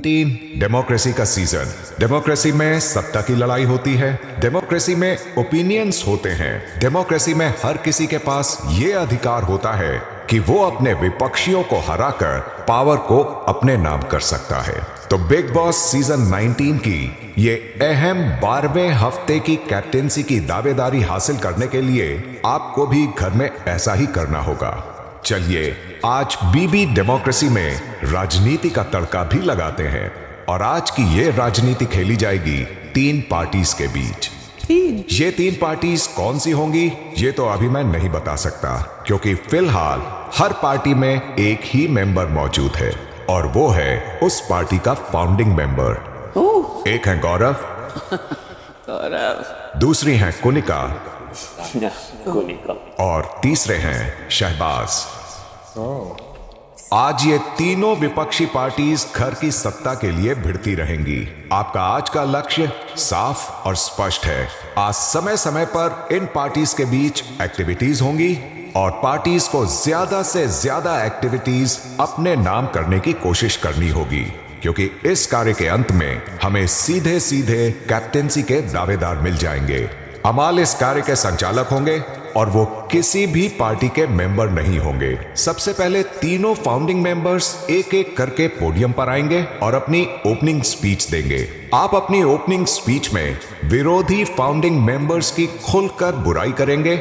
18 democracy का season. Democracy में सत्ता की लड़ाई होती है, डेमोक्रेसी में ओपिनियंस होते हैं, डेमोक्रेसी में हर किसी के पास ये अधिकार होता है कि वो अपने विपक्षियों को हराकर पावर को अपने नाम कर सकता है। तो बिग बॉस सीजन 19 की ये अहम 12वें हफ्ते की कैप्टेंसी की दावेदारी हासिल करने के लिए आपको भी घर में ऐसा ही करना होगा। चलिए आज बीबी डेमोक्रेसी में राजनीति का तड़का भी लगाते हैं और आज की ये राजनीति खेली जाएगी 3 पार्टीज के बीच। ये 3 पार्टीज कौन सी होंगी ये तो अभी मैं नहीं बता सकता, क्योंकि फिलहाल हर पार्टी में एक ही मेंबर मौजूद है और वो है उस पार्टी का फाउंडिंग मेंबर। एक है गौरव, दूसरी है कुनिका और तीसरे हैं शहबाज। आज ये तीनों विपक्षी पार्टीज घर की सत्ता के लिए भिड़ती रहेंगी। आपका आज का लक्ष्य साफ और स्पष्ट है। आज समय समय पर इन पार्टीज के बीच एक्टिविटीज होंगी और पार्टीज को ज्यादा से ज्यादा एक्टिविटीज अपने नाम करने की कोशिश करनी होगी, क्योंकि इस कार्य के अंत में हमें सीधे सीधे कैप्टेंसी के दावेदार मिल जाएंगे। अमाल इस कार्य के संचालक होंगे और वो किसी भी पार्टी के मेंबर नहीं होंगे। सबसे पहले तीनों फाउंडिंग मेंबर्स एक एक करके पोडियम पर आएंगे और अपनी ओपनिंग स्पीच देंगे। आप अपनी ओपनिंग स्पीच में विरोधी फाउंडिंग मेंबर्स की खुलकर बुराई करेंगे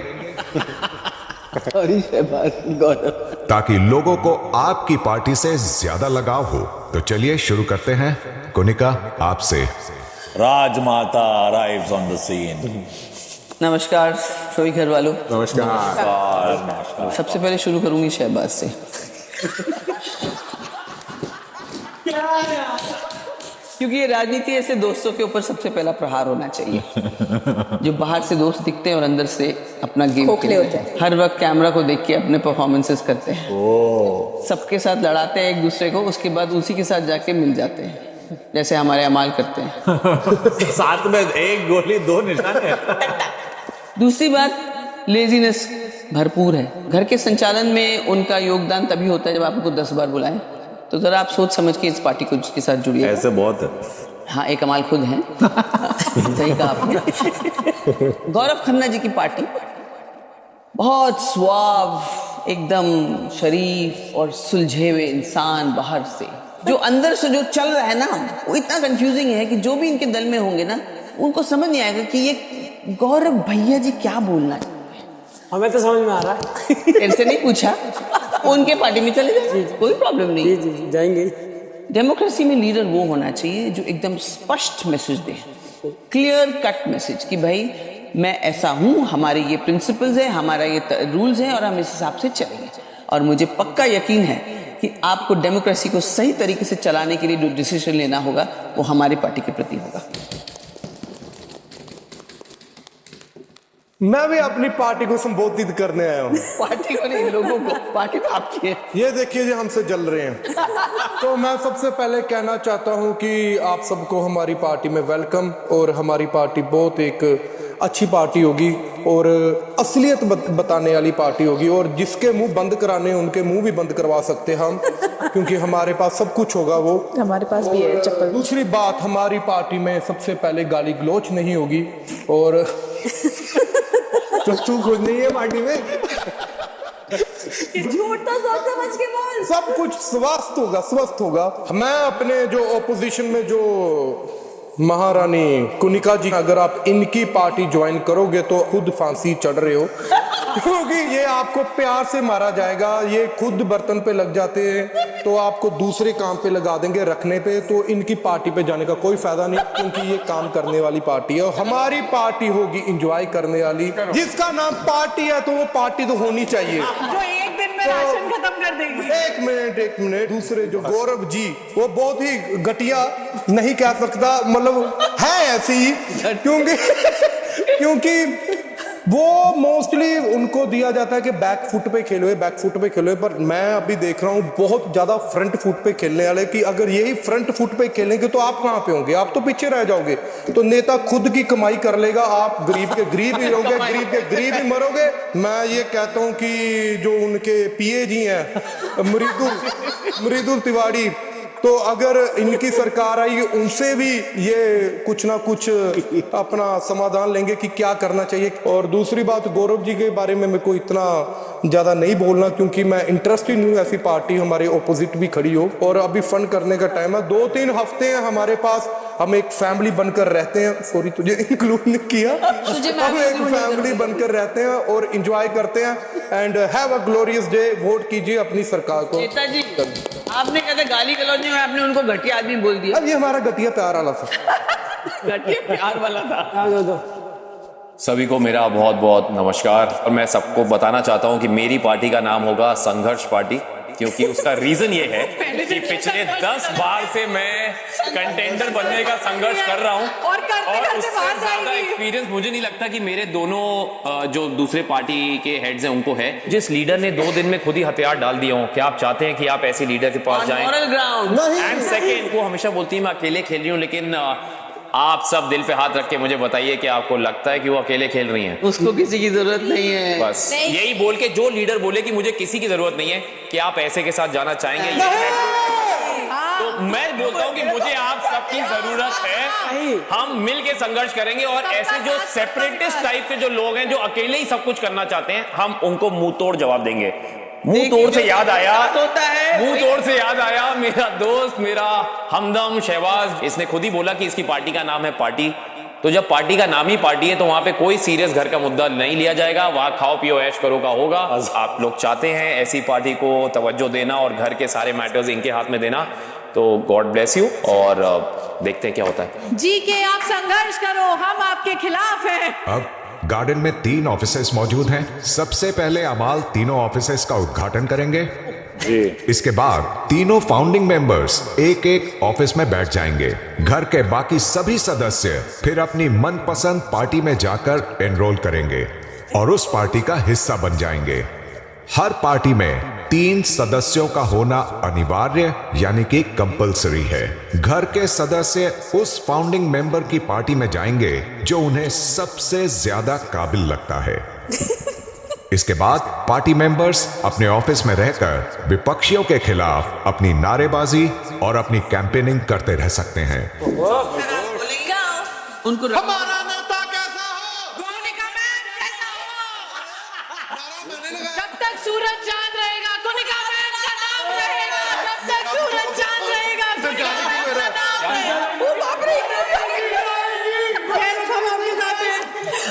ताकि लोगों को आपकी पार्टी से ज्यादा लगाव हो। तो चलिए शुरू करते हैं। कुनिका, आपसे। राजमाता अराइव्स ऑन द सीन। नमस्कार सभी घर वालों। नमस्कार। सबसे पहले शुरू करूंगी शहबाज से। क्योंकि ये राजनीति ऐसे दोस्तों के ऊपर सबसे पहला प्रहार होना चाहिए जो बाहर से दोस्त दिखते हैं और अंदर से अपना गेम खोखले होते हैं। हर वक्त कैमरा को देख के अपने परफॉर्मेंसेस करते हैं। सबके साथ लड़ाते हैं एक दूसरे को, उसके बाद उसी के साथ जाके मिल जाते हैं, जैसे हमारे अमाल करते हैं। साथ में एक गोली 2 निशान है। दूसरी बात, लेजीनेस भरपूर है। घर के संचालन में उनका योगदान तभी होता है जब आप उनको 10 बार बुलाएं। तो जरा आप सोच समझ के इस पार्टी को के साथ जुड़िए। ऐसे बहुत है। हाँ, एक अमाल खुद हैं। सही कहा आपने। गौरव खन्ना जी की पार्टी बहुत स्वाव, एकदम शरीफ और सुलझे हुए इंसान बाहर से, जो अंदर से जो चल रहा है ना वो इतना कंफ्यूजिंग है कि जो भी इनके दल में होंगे ना उनको समझ नहीं आएगा कि ये गौरव भैया जी क्या बोलना है। हमें तो समझ में आ रहा है। इनसे नहीं पूछा, उनके पार्टी में चले जाए, कोई प्रॉब्लम नहीं। जी जाएंगे। डेमोक्रेसी में लीडर वो होना चाहिए जो एकदम स्पष्ट मैसेज दे, क्लियर कट मैसेज कि भाई मैं ऐसा हूं, हमारे ये प्रिंसिपल्स है, हमारा ये रूल्स है और हम इस हिसाब से चलेंगे। और मुझे पक्का यकीन है कि आपको डेमोक्रेसी को सही तरीके से चलाने के लिए जो डिसीजन लेना होगा वो हमारी पार्टी के प्रति होगा। मैं भी अपनी पार्टी को संबोधित करने आया हूँ। पार्टी को नहीं, लोगों को। पार्टी तो आपकी है। ये देखिए जो हमसे जल रहे हैं। तो मैं सबसे पहले कहना चाहता हूँ कि आप सबको हमारी पार्टी में वेलकम। और हमारी पार्टी बहुत एक अच्छी पार्टी होगी और असलियत बताने वाली पार्टी होगी, और जिसके मुंह बंद कराने उनके मुंह भी बंद करवा सकते हैं हम, क्योंकि हमारे पास सब कुछ होगा। वो हमारे पास भी है चप्पल। दूसरी बात, हमारी पार्टी में सबसे पहले गाली गलौच नहीं होगी। और तो तू खुद नहीं है पार्टी में, झूठ तो सोच समझ के बोल। सब कुछ स्वस्थ होगा। मैं अपने जो ऑपोजिशन में जो महारानी कुनिका जी, अगर आप इनकी पार्टी ज्वाइन करोगे तो खुद फांसी चढ़ रहे हो, क्योंकि ये आपको प्यार से मारा जाएगा। ये खुद बर्तन पे लग जाते हैं तो आपको दूसरे काम पे लगा देंगे, रखने पे। तो इनकी पार्टी पे जाने का कोई फायदा नहीं, क्योंकि ये काम करने वाली पार्टी है। और हमारी पार्टी होगी इंजॉय करने वाली। जिसका नाम पार्टी है तो वो पार्टी तो होनी चाहिए, जो एक दिन में राशन खत्म कर देगी। एक मिनट। दूसरे जो गौरव जी, वो बहुत ही घटिया, नहीं कह सकता, मतलब है ऐसे ही, क्योंकि वो मोस्टली उनको दिया जाता है कि बैक फुट पे खेलो, पर मैं अभी देख रहा हूँ बहुत ज्यादा फ्रंट फुट पे खेलने वाले, कि अगर यही फ्रंट फुट पे खेलेंगे तो आप कहाँ पे होंगे? आप तो पीछे रह जाओगे। तो नेता खुद की कमाई कर लेगा, आप गरीब के गरीब ही रहोगे, गरीब के गरीब ही मरोगे। मैं ये कहता हूँ कि जो उनके पीए जी हैं मृदुल तिवारी, तो अगर इनकी सरकार आई उनसे भी ये कुछ ना कुछ अपना समाधान लेंगे कि क्या करना चाहिए। और दूसरी बात, गौरव जी के बारे में मेरे को इतना ज़्यादा नहीं बोलना क्योंकि मैं इंटरेस्टेड नहीं हूँ ऐसी पार्टी हमारे ऑपोजिट भी खड़ी हो, और अभी फंड करने का टाइम है। 2-3 हफ्ते हैं हमारे पास, हम एक फैमिली बनकर रहते हैं। सॉरी तुझे इंक्लूड नहीं किया, हम एक फैमिली बनकर रहते हैं और एंजॉय करते हैं। And have a glorious day. Vote कीजिए अपनी सरकार को। नेताजी, आपने कहते गाली गलौज में आपने उनको घटिया आदमी बोल दिया। अब ये हमारा घटिया प्यार वाला था। घटिया प्यार वाला था। सभी को मेरा बहुत बहुत नमस्कार। और मैं सबको बताना चाहता हूं कि मेरी पार्टी का नाम होगा संघर्ष पार्टी, क्योंकि उसका रीजन ये है कि पिछले 10 बार से मैं कंटेंडर बनने का संघर्ष कर रहा हूं और उससे ज्यादा एक्सपीरियंस मुझे नहीं लगता कि मेरे दोनों जो दूसरे पार्टी के हेड्स हैं उनको है। जिस लीडर ने 2 दिन में खुद ही हथियार डाल दिया हो, क्या आप चाहते हैं कि आप ऐसे लीडर के पास जाएं? एंड सेकेंड, वो हमेशा बोलती है मैं अकेले खेल रही हूँ, लेकिन आप सब दिल पे हाथ रख के मुझे बताइए कि आपको लगता है कि वो अकेले खेल रही हैं? उसको किसी की जरूरत नहीं है। बस यही बोल के जो लीडर बोले कि मुझे किसी की जरूरत नहीं है, कि आप ऐसे के साथ जाना चाहेंगे? तो मैं बोलता हूं कि मुझे आप सबकी जरूरत है। हम मिल के संघर्ष करेंगे और ऐसे जो सेपरेटिस्ट टाइप के जो लोग हैं जो अकेले ही सब कुछ करना चाहते हैं, हम उनको मुंह तोड़ जवाब देंगे। मुंह तोड़ से याद आया मेरा दोस्त, मेरा हमदम शहबाज, इसने खुद ही बोला कि इसकी पार्टी का नाम है पार्टी। तो जब पार्टी का नाम ही पार्टी है तो वहां पे कोई सीरियस घर का मुद्दा नहीं लिया जाएगा, वहां खाओ पियो ऐश करो का होगा। आप लोग चाहते हैं ऐसी पार्टी को तवज्जो देना और घर के सारे मैटर्स इनके हाथ में देना, तो गॉड ब्लेस यू। और देखते हैं क्या होता है। जी के आप संघर्ष करो, हम आपके खिलाफ हैं। अब गार्डन में 3 ऑफिसेस मौजूद हैं। सबसे पहले अमाल तीनों ऑफिसेस का उद्घाटन करेंगे। इसके बाद तीनों फाउंडिंग मेंबर्स एक-एक ऑफिस में बैठ जाएंगे। घर के बाकी सभी सदस्य फिर अपनी मनपसंद पार्टी में जाकर एनरोल करेंगे और उस पार्टी का हिस्सा बन जाएंगे। हर पार्टी में 3 सदस्यों का होना अनिवार्य यानी कि कंपलसरी है। घर के सदस्य उस फाउंडिंग मेंबर की पार्टी में जाएंगे जो उन्हें सबसे ज्यादा काबिल लगता है। इसके बाद पार्टी मेंबर्स अपने ऑफिस में रहकर विपक्षियों के खिलाफ अपनी नारेबाजी और अपनी कैंपेनिंग करते रह सकते हैं। उनको हमारा नेता कैसा हो? जब तक सूरज चांद रहेगा कोनिका मैन का नाम रहेगा। जब तक सूरज चांद रहेगा कोनिका मैन का नाम रहेगा। ओ बाप रे, सब आपके साथ हैं।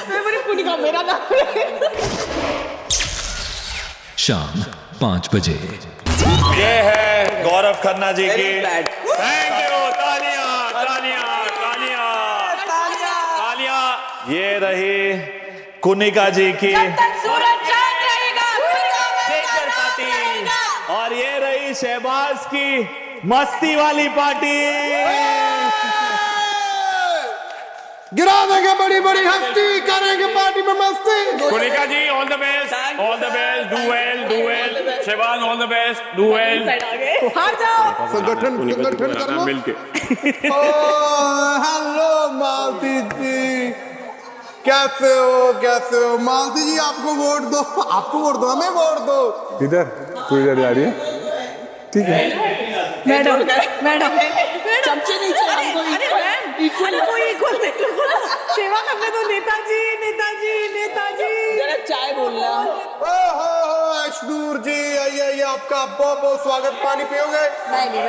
मैं बोली कोनिका मेरा नाम है। शाम 5 बजे। ये है गौरव खन्ना जी की। Thank you. तालियां तालियां तालियां तालियां। ये रही कुनिका जी की। जब तक सूरज चांद रहेगा कोनिका मैन का नाम रहेगा। और ये रही शहबाज की मस्ती वाली पार्टी। गिरा देंगे बड़ी बड़ी हस्ती, करेंगे पार्टी में मस्ती। Kunika ji all the best, all the best, do well, do well. Shahbaz all the best, do well. हार जाओ। संगठन कर लो मिलके। हेलो मालती जी, कैसे हो मालती जी? आपको वोट दो, हमें वोट दो। इधर तू इधर जा रही है, ठीक है? मैडम चमचे नीचे हमको इक्वल सेवा करने दो। नेताजी जरा चाय बोलना। अशनूर जी आइए, आपका बहुत बहुत स्वागत। पानी पियोगे?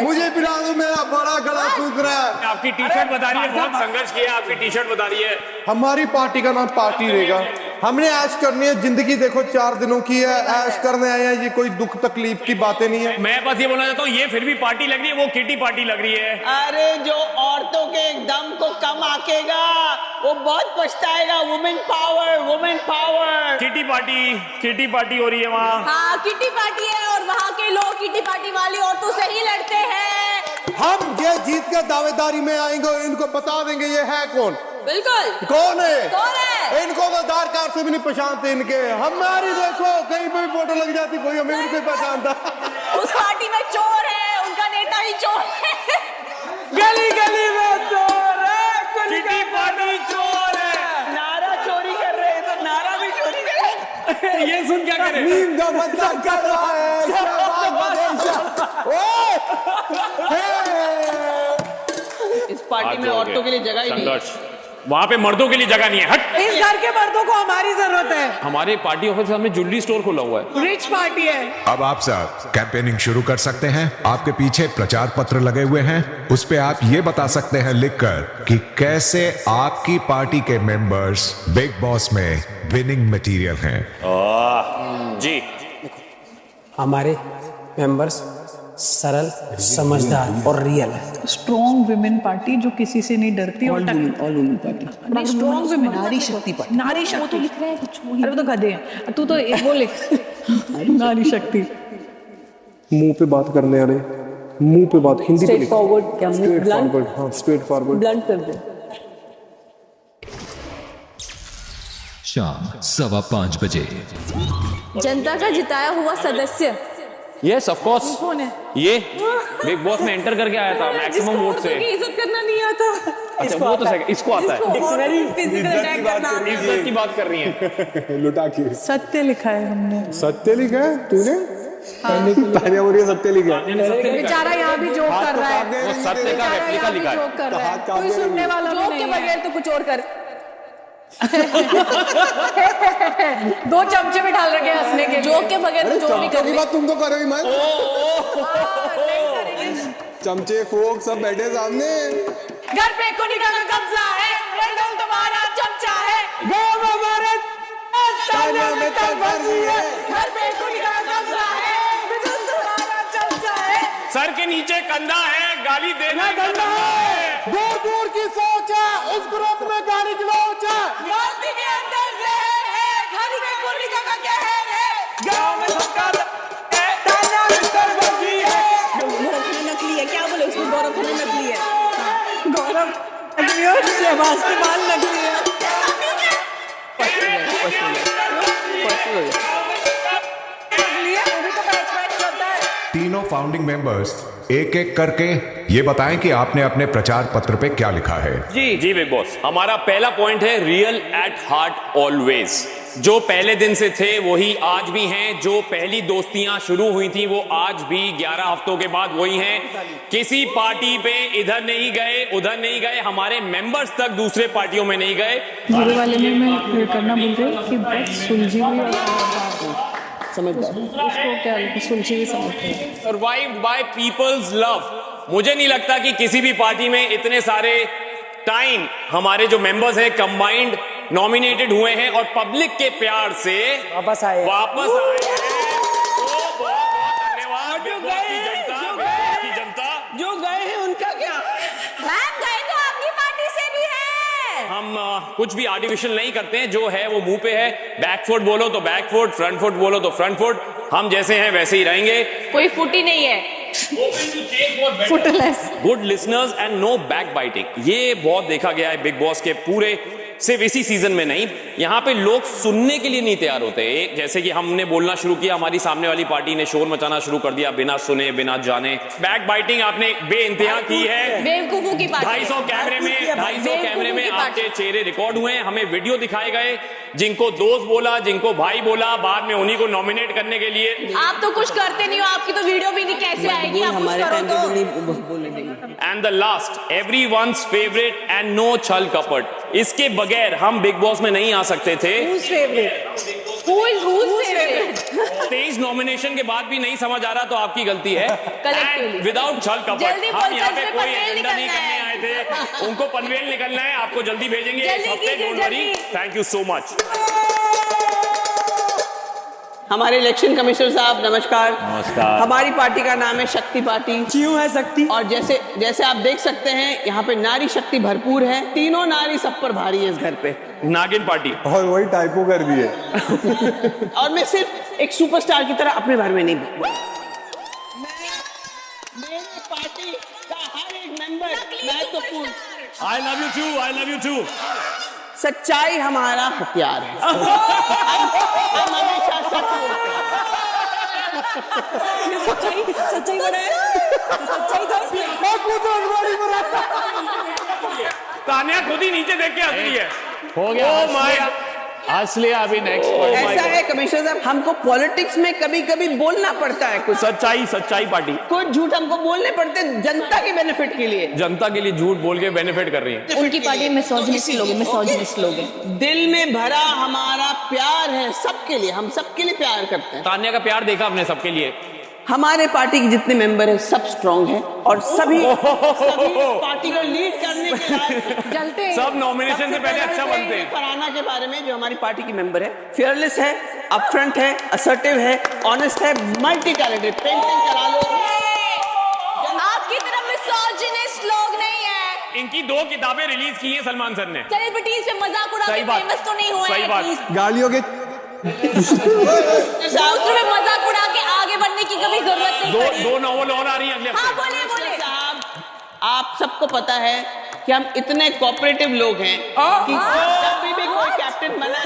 मुझे पिला दो, मेरा बड़ा गला सूख रहा है। आपकी टी शर्ट बता रही है, बहुत संघर्ष किया। आपकी टी शर्ट बता रही है। हमारी पार्टी का नाम पार्टी रहेगा। हमने ऐश करनी है, जिंदगी देखो 4 दिनों की है, ऐश करने आए हैं। ये कोई दुख तकलीफ की बातें नहीं है। मैं बस ये बोलना चाहता हूँ, ये फिर भी पार्टी लग रही है, वो किटी पार्टी लग रही है। अरे जो औरतों के दम को कम आकेगा वो बहुत पछताएगा। Women power. किटी पार्टी हो रही है वहाँ। हाँ किटी पार्टी है और वहाँ के लोग किटी पार्टी वाली औरतों से ही लड़ते हैं। हम ये जीत के दावेदारी में आएंगे, इनको बता देंगे ये है कौन। बिल्कुल। कौन है? इनको तो आधार कार्ड से भी नहीं पहचानते इनके। हमारी देखो कहीं पे भी फोटो लग जाती, कोई हमें भी पहचानता। उस पार्टी में चोर है, उनका नेता ही चोर है। गली में चोर है। किटी पार्टी चोर है। नारा चोरी कर रहे हैं तो नारा भी चोरी कर रहे हैं। ये सुन क्या करे? नींद का मतलब कर रहा है। इस पार्टी में औरतों के लिए जगह ही नहीं है। संघर्ष, वहां पे मर्दों के लिए जगह नहीं है। हट। इस घर के मर्दों को हमारी जरूरत है। हमारे पार्टी ऑफिस में ज्वेलरी स्टोर खुला हुआ है। रिच पार्टी है। अब आप सब कैंपेनिंग शुरू कर सकते हैं। आपके पीछे प्रचार पत्र लगे हुए हैं, उस पे आप ये बता सकते हैं लिखकर कि कैसे आपकी पार्टी के मेंबर्स बिग बॉस में विनिंग मटेरियल हैं। जी, हमारे मेंबर्स सरल, समझदार और रियल है। स्ट्रॉन्ग विमेन पार्टी जो किसी से नहीं डरती और all women party. Strong women नारी शक्ति पार्टी। नारी शक्ति। वो तो लिख रहा है कुछ, अरे वो तो गधे हैं। तू तो वो लिख नारी शक्ति। मुंह पे बात करने वाले, मुंह पे बात हिंदी पे लिख। फॉरवर्ड क्या स्ट्रेट फॉरवर्ड, हाँ स्ट्रेट फॉरवर्ड। ब्लंट कर दो। शाम 5:15 बजे। जनता का जिताया हुआ सदस्य यस ऑफ कोर्स। कौन है? ये बिग बॉस में एंटर करके आया था मैक्सिमम वोट से। इज्जत करना नहीं आता। अच्छा वो तो सही, इसको आता है। फिजिकल अटैक करना आता है। इज्जत की बात कर रही है। लुटा के सत्य लिखा है हमने। सत्य लिखा है तूने? तानिया बोल रही है सत्य लिखा है। बेचारा यहाँ भी जोक कर रहा है। वो सत्य का रेप्लिका लिखा है। जोक कर रहा है, कोई सुनने वाला भी जोक नहीं के है। बगैर तो कुछ और कर। 2 चमचे भी डाल रखे हैं हंसने के लिए। जोक के बगैर तो जो भी कर की बात तुम तो करो ही मत। चमचे फोक सब बैठे सामने। घर पे कोनिका का कब्जा है। रेडोल तुम्हारा चमचा है। गाँव हमारे तानिया में तलवारी है। घर पे कोनिका का कब्जा है। रेडोल तुम्हारा चमचा है। सर के नीचे कंधा है, गाली देना गंदा है, दूर दूर की सोच है, उस ग्रुप में गाड़ी की लोच है। धरती के अंदर जहर है। घर पे कोनिका का कहर है। गाँव में सबका ताना मिस्टर बगी है। गौरव खन्ना नकली है। क्या बोले उसमें? गौरव खन्ना नकली है। गौरव नकली है, शहबाज के बाल नकली है। तीनों फाउंडिंग मेंबर्स एक एक करके ये बताएं कि आपने अपने प्रचार पत्र पे क्या लिखा है। जी जी बिग बॉस, हमारा पहला पॉइंट है रियल एट हार्ट ऑलवेज। जो पहले दिन से थे वही आज भी हैं। जो पहली दोस्तियां शुरू हुई थी वो आज भी 11 हफ्तों के बाद वही हैं। किसी पार्टी पे इधर नहीं गए उधर नहीं गए, हमारे मेंबर्स तक दूसरे पार्टियों में नहीं गए। मेरे वाले में मैं क्लियर करना बोल रही हूँ कि बहुत सुलझी हुई समझदार। उसको क्या सुलझी हुई समझते हैं। Survived by people's love. मुझे नहीं लगता कि किसी भी पार्टी में इतने सारे टाइम हमारे जो मेंबर्स हैं कंबाइंड नॉमिनेटेड हुए हैं और पब्लिक के प्यार से वापस आए हैं। तो बहुत बहुत धन्यवाद बिग बॉस की जनता, बिग बॉस की जनता। जो गए हैं उनका क्या? मैम गए तो आपकी पार्टी से भी है। हम कुछ भी आर्टिफिशियल नहीं करते हैं, जो है वो मुंह पे है। बैकफुट बोलो तो बैकफुट, फ्रंट फुट बोलो तो फ्रंट फुट। हम जैसे हैं वैसे ही रहेंगे। कोई फुटी नहीं है। फुटलेस। Good listeners and no back biting. ये बहुत देखा गया है बिग बॉस के पूरे, सिर्फ इसी सीजन में नहीं। यहाँ पे लोग सुनने के लिए नहीं तैयार होते। जैसे कि हमने बोलना शुरू किया, हमारी सामने वाली पार्टी ने शोर मचाना शुरू कर दिया बिना सुने बिना जाने। बैक बाइटिंग आपने बेइंतहा की है। बेवकूफों की पार्टी। 250 कैमरे में आपके चेहरे रिकॉर्ड हुए हैं। हमें वीडियो दिखाए गए, जिनको दोस्त बोला, जिनको भाई बोला, बाद में उन्हीं को नॉमिनेट करने के लिए। आप तो कुछ करते नहीं हो, आपकी तो वीडियो भी नहीं कैसे आएगी? आप कुछ हमारे करो टाइम पे तो। तो नहीं बोले देंगे। And the last, everyone's favourite and no छल कपट। इसके बगैर हम बिग बॉस में नहीं आ सकते थे। Who's favorite? 23 नॉमिनेशन के बाद भी नहीं समझ आ रहा तो आपकी गलती है। Collectively. विदाउट छल कपट। जल्दी हम बोल, यहाँ पे जल्दी कोई पनवेल एजेंडा नहीं निकलना करने है। आए थे। उनको पनवेल निकलना है, आपको जल्दी भेजेंगे इस जल्दी हफ्ते। कीजिए, डोंट वरी। जल्दी। Thank you so much. हमारे इलेक्शन कमिश्नर साहब नमस्कार। नमस्कार। हमारी पार्टी का नाम है शक्ति पार्टी। क्यों है शक्ति? और जैसे आप देख सकते हैं यहाँ पे नारी शक्ति भरपूर है। तीनों नारी सब पर भारी है इस घर पे। नागिन पार्टी। और वही टाइपो कर दिए। और मैं सिर्फ एक सुपरस्टार की तरह अपने बारे में नहीं बोलूंगा। मेरे पार्टी का हर एक मेंबर महत्वपूर्ण। I love you too, I love you too. सच्चाई हमारा हथियार है। हम हमेशा सच बोलते हैं। सच्चाई बड़ा है। सच्चाई तानिया खुद ही नीचे देख के हंस रही है। हो गया। Oh my असली अभी नेक्स्ट ऐसा है कमिश्नर साहब, हमको पॉलिटिक्स में कभी कभी बोलना पड़ता है कुछ सच्चाई पार्टी कुछ झूठ हमको बोलने पड़ते हैं जनता के बेनिफिट के लिए। जनता के लिए झूठ बोल के बेनिफिट कर रही है। उनकी पार्टी मिसोजिनिस्ट लोग हैं। दिल में भरा हमारा प्यार है सबके लिए, हम सबके लिए प्यार करते हैं। तान्या का प्यार देखा हमने सबके लिए। हमारे पार्टी के जितने मेंबर हैं सब स्ट्रांग हैं और सभी पार्टी को लीड करने के लायक जलते हैं। सब नॉमिनेशन से पहले अच्छा बनते हैं। फरहाना के बारे में जो हमारी पार्टी की मेंबर है, फेयरलेस है, अपफ्रंट है, असर्टिव है, ऑनेस्ट है, मल्टी टैलेंटेड, पेंटिंग करा लो। आपकी तरफ मिसोजिनिस्ट लोग नहीं है। इनकी 2 किताबें रिलीज की हैं सलमान सर ने। सेलिब्रिटीज पे मजाक उड़ा के फेमस तो नहीं हुए सही हैं, बात। please। गालियों के दूसरे में मजाक उड़ा के आगे बढ़ने की कभी जरूरत नहीं पड़ी। 2 नॉवल और आ रही है अगले हाँ हफ्ते। बोले साहब, आप सबको पता है कि हम इतने कोऑपरेटिव लोग हैं कि कभी भी कोई कैप्टन बना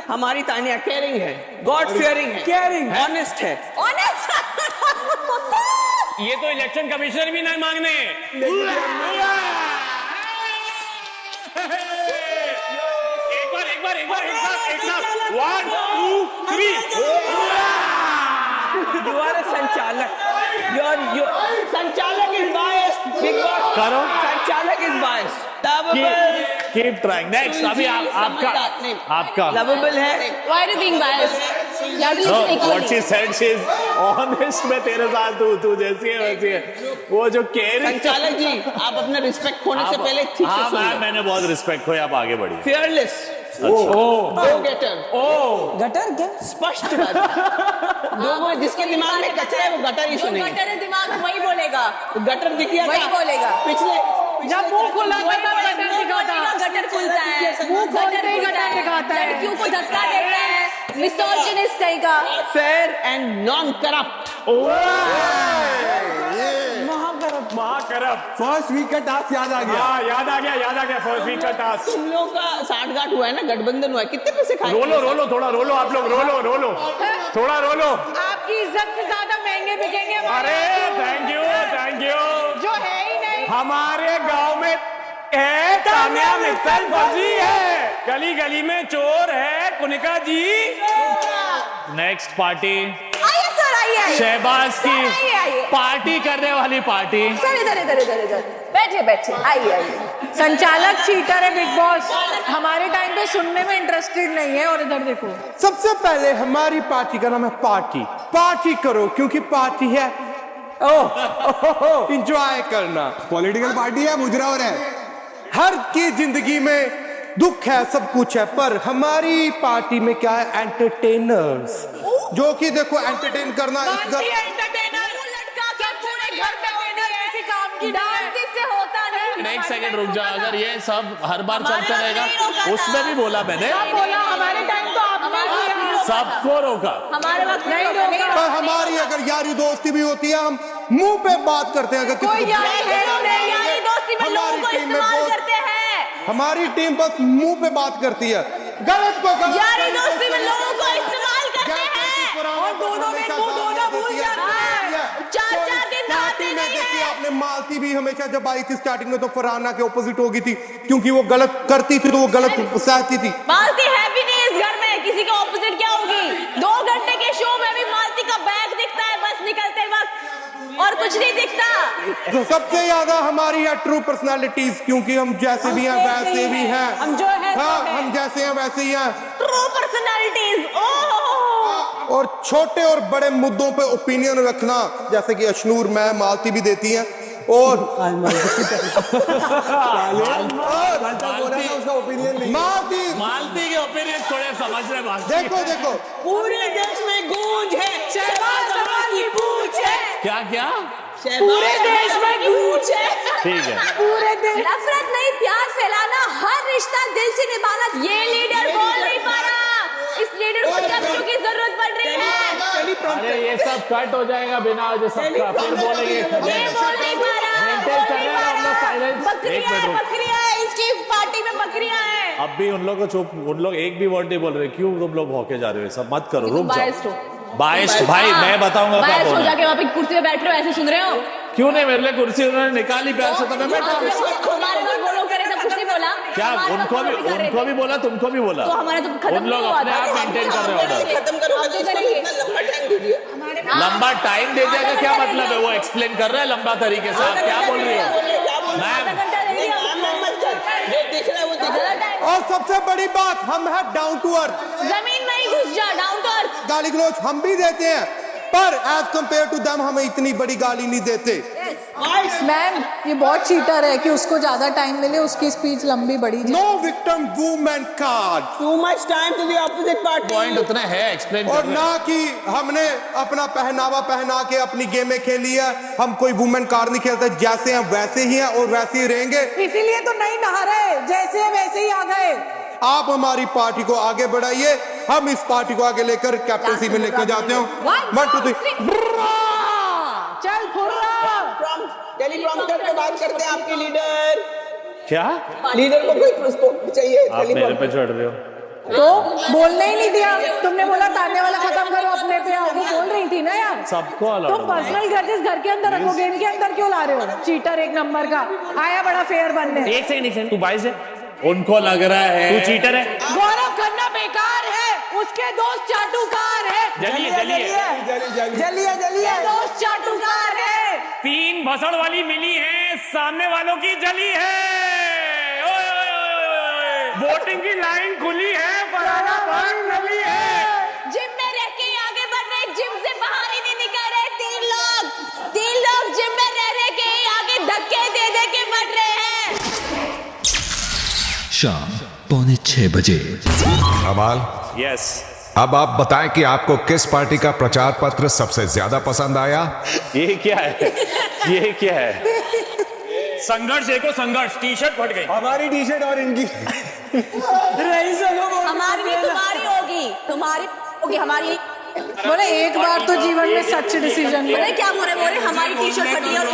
हमारी तानिया केयरिंग है, गॉड फियरिंग है, Caring। ऑनेस्ट है। ऑनेस्ट ये तो इलेक्शन कमिश्नर भी नहीं मांगने। एक बार एक साथ 1 2 3। You are a संचालक। संचालक is biased, big boss। करो। संचालक is biased। Keep trying. Next, अभी आपका लवेबल है। Why do you think biased? What she said, she is honest। मैं तेरे साथ हूँ, तू जैसी है वैसी है। वो जो केयरिंग। संचालक जी, आप अपना रिस्पेक्ट खोने से पहले ठीक से सुनिए। मैंने बहुत रिस्पेक्ट खोया, आप आगे बढ़िए। फेयरलेस, गटर गटर क्या? स्पष्ट बात। लोगों जिसके दिमाग में कचरा है वो गटर ही सुनेंगे। गटर है दिमाग में वही बोलेगा। गटर दिख गया वही बोलेगा। पिछले जब मुंह खुला था तब गटर दिखाता। गटर खुलता है, मुंह खोलते ही गटर दिखाता है। लड़कियों को धक्का देता है, मिसोजिनिस्ट कहीं का। Fair and non corrupt. महाकरप्ट। फर्स्ट वीक का टास्क याद आ गया। याद आ गया फर्स्ट वीक का टास्क। तुम लोगों का साठगांठ हुआ है ना, गठबंधन हुआ है, कितने पैसे खाए? रोलो थोड़ा रोलो, आप लोग रोलो थोड़ा रोलो। आपकी इज्जत से ज्यादा महंगे बिकेंगे हमारे। अरे थैंक यू। जो है ही नहीं। हमारे गांव में है तान्या मित्तल फर्जी है, गली गली में चोर है कुनिका जी। नेक्स्ट पार्टी आइए सर, आइए। शहबाज की सर, आइए। पार्टी करने वाली पार्टी। सर इधर बैठे आइए। संचालक चीटर है बिग बॉस। हमारे टाइम पे सुनने में इंटरेस्टेड नहीं है। और इधर देखो, सबसे पहले हमारी पार्टी का नाम है पार्टी करो, क्योंकि पार्टी है इंजॉय करना। पॉलिटिकल पार्टी है, मुजरा और है। हर की जिंदगी में दुख है, सब कुछ है, पर हमारी पार्टी में क्या है? एंटरटेनर्स, जो कि देखो एंटरटेन करना इस घर एक सेकंड रुक जा। अगर ये सब हर बार चलता रहेगा, उसमें भी बोला मैंने। बोला हमारे टाइम तो आपने किया। सबको रोका। हमारे वक्त नहीं रोका। पर हमारी अगर यारी दोस्ती भी होती है, हम मुंह पे बात करते हैं। अगर किसी को यारी दोस्ती में लोगों को इस्तेमाल करते हैं। हमारी टीम बस मुंह पे बात करती है, गलत को गलत। यारी दोस्ती में लोगों को इस्तेमाल करते हैं और दोनों दिन मुंह धोना भूल जाते हैं। 4 दिन नहाते नहीं हैं। आपने मालती भी हमेशा जब आई थी स्टार्टिंग में तो फरहाना के ऑपोजिट हो गई थी, क्योंकि वो गलत करती थी तो वो गलत सहती थी। मालती है भी नहीं इस घर में, किसी के ऑपोजिट क्या होगी? 2 घंटे के शो में भी मालती का बैग दिखता है बस निकलते वक्त, और कुछ नहीं दिखता। तो सबसे ज्यादा हमारी है ट्रू पर्सनालिटीज, क्योंकि हम जैसे भी हैं वैसे भी हैं। हम जो है हम जैसे हैं वैसे ही हैं। True personalities. और छोटे और बड़े मुद्दों पे ओपिनियन रखना, जैसे कि अशनूर मैं मालती भी देती हैं। और मालती के ओपिनियन थोड़े समझ रहे बात। देखो पूरे देश में गूंज है, शहबाज अमान की पूछ है। क्या पूरे देश में गूंज है। ठीक है। पूरे देश नफरत नहीं, प्यार फैलाना, हर रिश्ता दिल से निभाना। ये लीडर बोल नहीं पा रहा, इस लीडर को शब्दों की जरूरत पड़ रही है। अरे ये सब कट हो जाएगा बिना वजह सबका, फिर बोलेंगे। ये बोल नहीं पा रहा। बकरियां है, इसकी पार्टी में बकरियां हैं। अब भी उन लोग को चुप, उन लोग एक भी वर्ड नहीं बोल रहे। क्यों तुम लोग भौंके जा रहे हो? सब मत करो, रुक जाओ। बाइस्ट भाई, मैं बताऊंगा क्या बोलना है। जाके वहाँ पे कुर्सी पे बैठ रहे हो, ऐसे सुन रहे हो? क्यों नहीं? मेरे लिए कुर्सी उन्होंने निकाली प्यार से, तो मैं बैठा। हमारे लोग बोलो करे तो कुछ नहीं बोल बोला क्या उनको भी बोला, तुमको भी बोला? तो हमारे तो खत्म उन लोग नहीं हुआ अपने था। आप मेंटेन कर रहे हो ऑर्डर। खत्म करो, लंबा टाइम दे दिया का क्या मतलब है? वो एक्सप्लेन कर रहा है लंबा तरीके से, आप क्या बोल रही हो मैम? और सबसे बड़ी बात, हम है डाउन टू अर्थ। जमीन में ही घुस जा, डाउन टू अर्थ। गाली गलौज हम भी देते हैं, पर एज कंपेयर टू देम हमें इतनी बड़ी गाली नहीं देते। मैम ये बहुत चीटर है कि उसको ज्यादा टाइम मिले, उसकी स्पीच लंबी बड़ी जाए। No victim women card. Too much time to the opposite party. Point उतना है, एक्सप्लेन और ना कि हमने अपना पहनावा पहना के अपनी गेमें खेली है। हम कोई वुमेन कार्ड नहीं खेलते, जैसे हैं वैसे ही हैं और वैसे ही रहेंगे। इसीलिए तो नहीं नहा रहे, जैसे है वैसे ही आ गए। आप हमारी पार्टी को आगे बढ़ाइए, हम इस पार्टी को आगे लेकर कैप्टनसी में लेकर जाते हो। 1 2 3 चल फुर्रा। टेलीप्रॉम्प्टर पे बात करते हैं आपके लीडर। क्या लीडर को कोई चाहिए? आप मेरे पे चढ़ रहे हो? तो बोलने ही नहीं दिया, तुमने बोला ताने वाला खत्म करो, अपने पे आओ। वो बोल रही थी ना यार, सबको तो अलाउड पर्सनल ग्रजेस घर के अंदर रखो, गेम के अंदर क्यों ला रहे हो? चीटर एक नंबर का आया बड़ा फेयर बनने। एक सेकंड, तू 22 है, उनको लग रहा है तू चीटर है। गौरव खन्ना बेकार है, उसके दोस्त चाटुकार है। जलिए दोस्त चाटुकार है। 3 भसड़ वाली मिली है, सामने वालों की जली है। ओए ओए ओए ओए, वोटिंग की लाइन खुली है, फलाना भाई जली है। जिम में रह के आगे बढ़ रहे, जिम से बाहर ही नहीं निकल रहे। 3 लोग जिम में रह के आगे धक्के दे के बढ़ रहे हैं। शाम 5:45 बजे। अमाल, यस, अब आप बताएं कि आपको किस पार्टी का प्रचार पत्र सबसे ज्यादा पसंद आया? ये क्या है? ये क्या है? संघर्ष देखो, संघर्ष, टी शर्ट फट गई। हमारी टी शर्ट और इनकी हमारी नहीं, तुम्हारी होगी हमारी। बोले एक बार तो जीवन में सच डिसीजन लो। बोले क्या बोले हमारी टी शर्ट फटी है और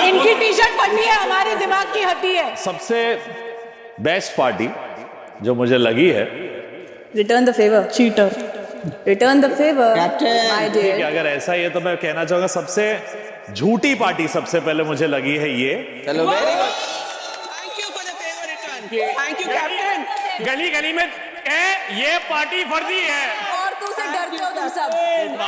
इनकी टी शर्ट फटी है, हमारी दिमाग की हड्डी है। सबसे बेस्ट पार्टी जो मुझे लगी है, return the favour. Cheater. Return the favour. ठीक है, अगर ऐसा ही है तो मैं कहना चाहूंगा सबसे झूठी पार्टी सबसे पहले मुझे लगी है ये। चलो, very good, thank you for the favour return, thank you captain. गली गली में ये पार्टी फर्जी है और तू से डरते हो तुम सब।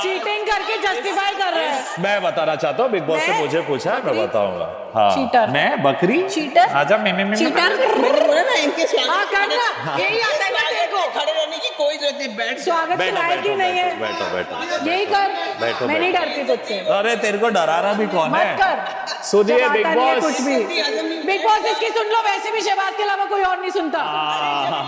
चीटिंग करके जस्टिफाई कर रहे हैं। मैं बताना चाहता हूँ, बिग बॉस ने मुझे पूछा, मैं बताऊंगा। हाँ, चीटर। मैं बकरी चीटर। आजा मैं चीटर। मैंने बोला ना इनके हाँ करना, यही आता है ना तेरे को। खड़े रहने की कोई जरूरत नहीं, बैठ स्वागत के लायक ही नहीं है। बैठो। यही कर, बैठो, मैं नहीं डरती तुझसे। अरे तेरे को डराना भी कौन है? मत कर। सुनिए जब बिग आता नहीं है बॉस, कुछ भी। बिग बॉस इसकी सुन लो, वैसे भी शहबाज के अलावा कोई और नहीं सुनता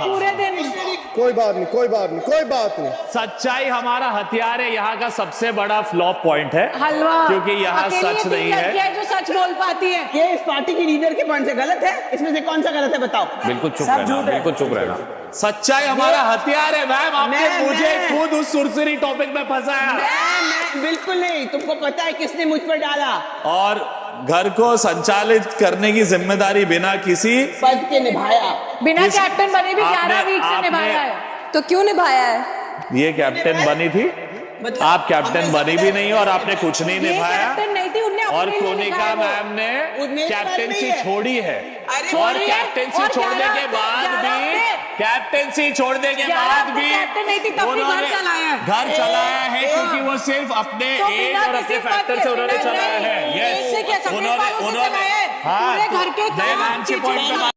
पूरे दिन। कोई बात नहीं, कोई बात नहीं, कोई बात नहीं। सच्चाई हमारा हथियार है। यहाँ का सबसे बड़ा फ्लॉप पॉइंट है हलवा, क्योंकि यहाँ अकेली सच ये नहीं तीन लड़कियां है। जो सच बोल पाती है। ये इस पार्टी की लीडर के पॉइंट से गलत है, इसमें से कौन सा गलत है बताओ? बिल्कुल चुप रहना, बिल्कुल चुप रहना। सच्चाई हमारा हथियार है मैम। आपने मुझे खुद उस सुरसरी टॉपिक में फंसाया। मैं बिल्कुल नहीं, तुमको पता है किसने मुझ पर डाला? और घर को संचालित करने की जिम्मेदारी बिना किसी पद के निभाया। बिना कैप्टन बने भी 11 वीक से निभाया है। तो क्यों निभाया है? ये कैप्टन बनी थी, आप कैप्टन बनी भी नहीं और आपने कुछ नहीं ये निभाया। कैप्टन नहीं थी, उनने और अपने लिए कोनिका निभाया वो। मैम ने मेरी बात कैप्टेंसी नहीं है। छोड़ी है। अरे और छोड़ी है, कैप्टेंसी और छोड़ने 11 के बाद 11 भी पे कैप्टेंसी छोड़ने के 11 बाद पे भी कैप्टन नहीं थी, तब भी घर उन्होंने चलाया है। घर चलाया है क्योंकि वो सिर्फ अपने तो एज बिना और किसी अपने पद फैक्टर के, से उन्होंने बिना चलाया है। नहीं, यस, इससे क्या सफेद बालों से चलाया है? पूरे घर के काम के पॉइंट